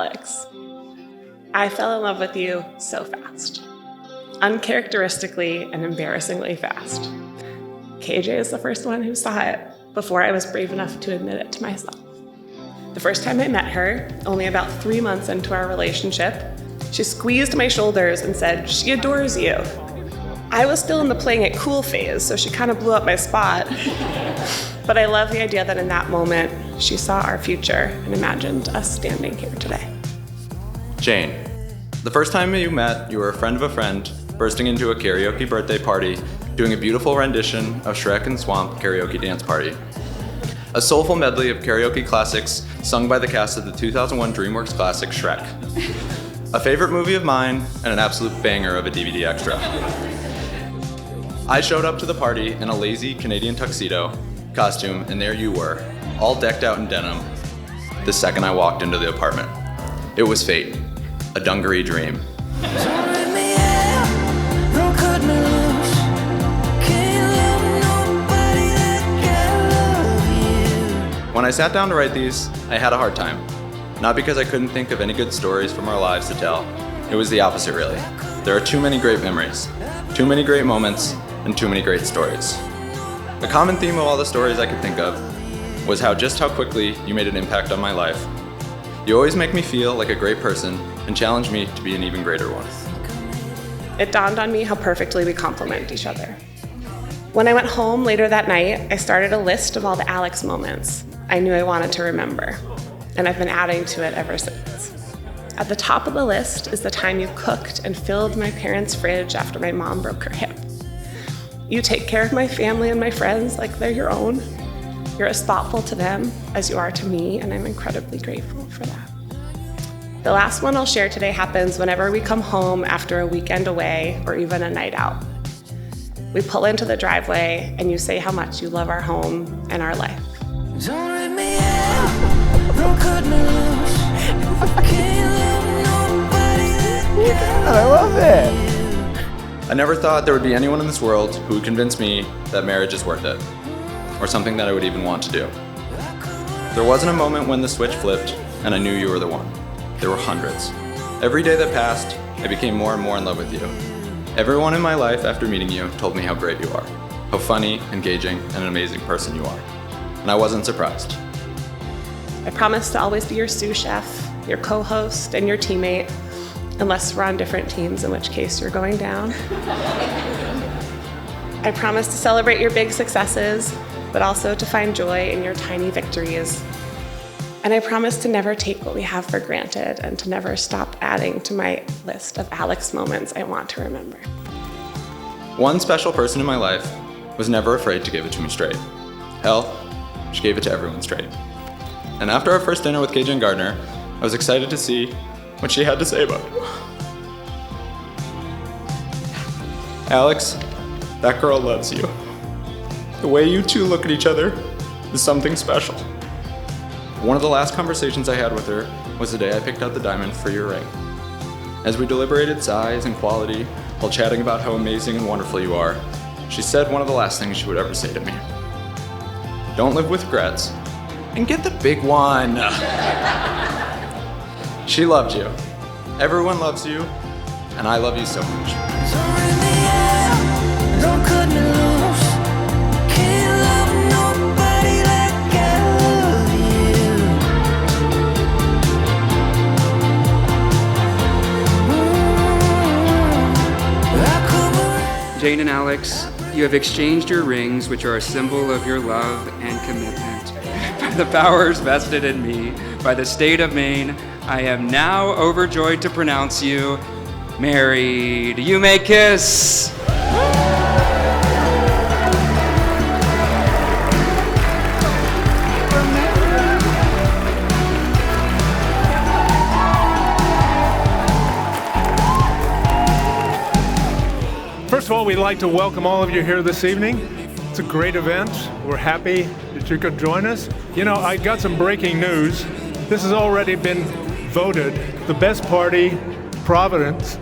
Alex. I fell in love with you so fast. Uncharacteristically and embarrassingly fast. KJ is the first one who saw it before I was brave enough to admit it to myself. The first time I met her, only about 3 months into our relationship, she squeezed my shoulders and said, "She adores you." I was still in the playing it cool phase, so she kind of blew up my spot. But I love the idea that in that moment, she saw our future and imagined us standing here today. Jane, the first time you met, you were a friend of a friend, bursting into a karaoke birthday party, doing a beautiful rendition of Shrek and Swamp karaoke dance party. A soulful medley of karaoke classics sung by the cast of the 2001 DreamWorks classic Shrek. A favorite movie of mine and an absolute banger of a DVD extra. I showed up to the party in a lazy Canadian tuxedo costume, and there you were, all decked out in denim, the second I walked into the apartment. It was fate, a dungaree dream. When I sat down to write these, I had a hard time. Not because I couldn't think of any good stories from our lives to tell. It was the opposite, really. There are too many great memories, too many great moments, and too many great stories. The common theme of all the stories I could think of was just how quickly you made an impact on my life. You always make me feel like a great person and challenge me to be an even greater one. It dawned on me how perfectly we complement each other. When I went home later that night, I started a list of all the Alex moments I knew I wanted to remember, and I've been adding to it ever since. At the top of the list is the time you cooked and filled my parents' fridge after my mom broke her hip. You take care of my family and my friends like they're your own. You're as thoughtful to them as you are to me, and I'm incredibly grateful for that. The last one I'll share today happens whenever we come home after a weekend away or even a night out. We pull into the driveway and you say how much you love our home and our life. Don't rip me out, don't cut me loose. I can't love nobody that I love it. I never thought there would be anyone in this world who would convince me that marriage is worth it, or something that I would even want to do. There wasn't a moment when the switch flipped and I knew you were the one. There were hundreds. Every day that passed, I became more and more in love with you. Everyone in my life after meeting you told me how great you are, how funny, engaging, and an amazing person you are. And I wasn't surprised. I promise to always be your sous chef, your co-host, and your teammate, unless we're on different teams, in which case you're going down. I promise to celebrate your big successes, but also to find joy in your tiny victories. And I promise to never take what we have for granted and to never stop adding to my list of Alex moments I want to remember. One special person in my life was never afraid to give it to me straight. Hell, she gave it to everyone straight. And after our first dinner with KJ and Gardner, I was excited to see what she had to say about it. Alex, that girl loves you. The way you two look at each other is something special. One of the last conversations I had with her was the day I picked out the diamond for your ring. As we deliberated size and quality while chatting about how amazing and wonderful you are, she said one of the last things she would ever say to me. Don't live with regrets and get the big one. She loved you. Everyone loves you, and I love you so much. Don't rip me out, don't cut me loose. Can't love nobody like I love you. Jane and Alex, you have exchanged your rings, which are a symbol of your love and commitment. By the powers vested in me by the state of Maine, I am now overjoyed to pronounce you married. You may kiss. First of all, we'd like to welcome all of you here this evening. It's a great event. We're happy that you could join us. You know, I got some breaking news. This has already been voted the best party, Providence.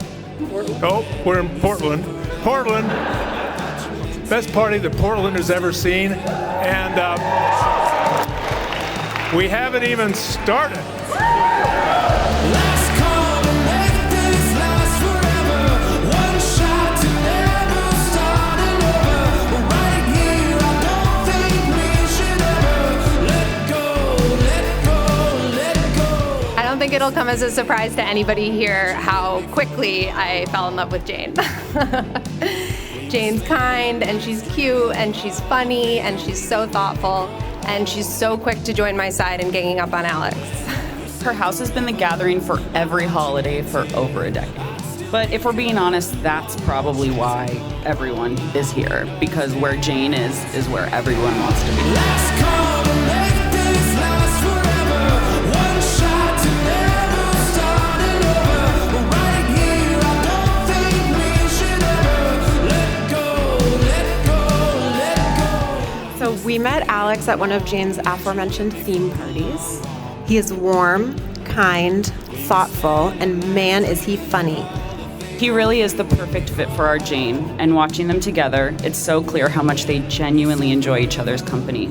Oh, we're in Portland. Portland, best party that Portland has ever seen. And we haven't even started. don't think it'll come as a surprise to anybody here how quickly I fell in love with Jane. Jane's kind, and she's cute, and she's funny, and she's so thoughtful, and she's so quick to join my side in ganging up on Alex. Her house has been the gathering for every holiday for over a decade. But if we're being honest, that's probably why everyone is here, because where Jane is where everyone wants to be. Last call to make this last forever. One shot to never start it over. But right here, I don't think we should ever let go. So we met Alex at one of Jane's aforementioned theme parties. He is warm, kind, thoughtful, and man, is he funny. He really is the perfect fit for our Jane, and watching them together, it's so clear how much they genuinely enjoy each other's company.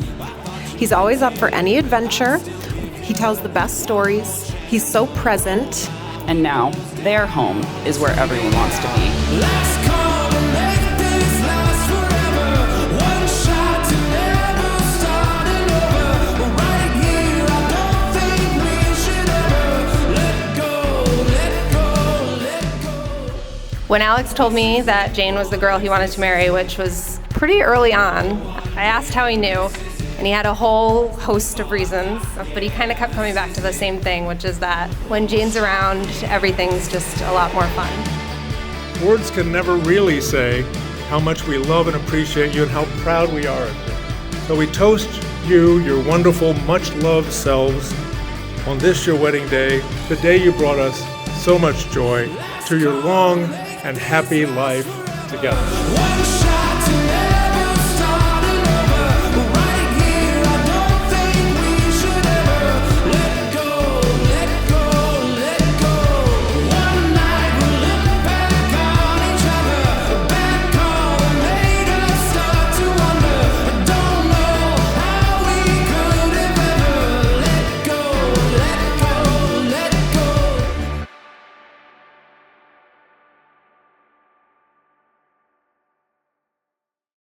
He's always up for any adventure. He tells the best stories. He's so present. And now, their home is where everyone wants to be. Last call to make this last forever. One shot to never start it over. But right here, I don't think we should ever let go. When Alex told me that Jane was the girl he wanted to marry, which was pretty early on, I asked how he knew, and he had a whole host of reasons, but he kind of kept coming back to the same thing, which is that when Jane's around, everything's just a lot more fun. Words can never really say how much we love and appreciate you and how proud we are of you. So we toast you, your wonderful, much-loved selves, on this your wedding day, the day you brought us so much joy, to your long and happy life together. One